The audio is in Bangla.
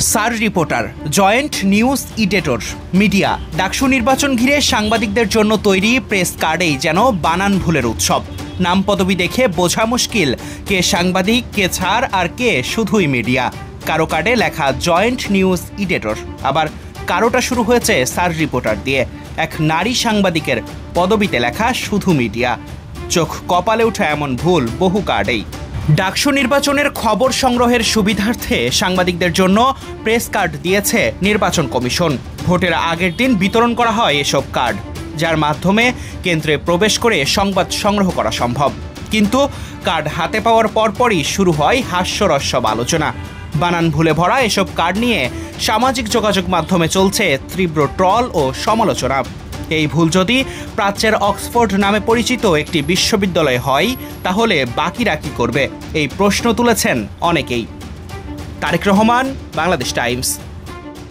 সার reporter, joint news editor, media. DUCSU নির্বাচন ঘিরে সাংবাদিকদের জন্য তৈরি প্রেস কার্ডেই যেন বানান ভুলের উৎসব। নাম পদবি দেখে বোঝা মুশকিল কে সাংবাদিক, কে ছাড় আর কে শুধুই মিডিয়া। কারো কার্ডে লেখা জয়েন্ট নিউজ ইডিটর, আবার কারোটা শুরু হয়েছে সার রিপোর্টার দিয়ে। এক নারী সাংবাদিকের পদবিতে লেখা শুধু মিডিয়া। চোখ কপালে ওঠা এমন ভুল বহু কার্ডেই। ডাকসু নির্বাচনের খবর সংগ্রহের সুবিধার্থে সাংবাদিকদের জন্য প্রেস কার্ড দিয়েছে নির্বাচন কমিশন। ভোটের আগের দিন বিতরণ করা হয় এসব কার্ড, যার মাধ্যমে কেন্দ্রে প্রবেশ করে সংবাদ সংগ্রহ করা সম্ভব। কিন্তু কার্ড হাতে পাওয়ার পরপরই শুরু হয় হাস্যরস্যব আলোচনা। বানান ভুলে ভরা এসব কার্ড নিয়ে সামাজিক যোগাযোগ মাধ্যমে চলছে তীব্র ট্রল ও সমালোচনা। এই ভুল যদি প্রাচ্যের অক্সফোর্ড নামে পরিচিত একটি বিশ্ববিদ্যালয় হয়, তাহলে বাকিরা কি করবে? এই প্রশ্ন তুলেছেন অনেকেই। তারেক রহমান, বাংলাদেশ টাইমস।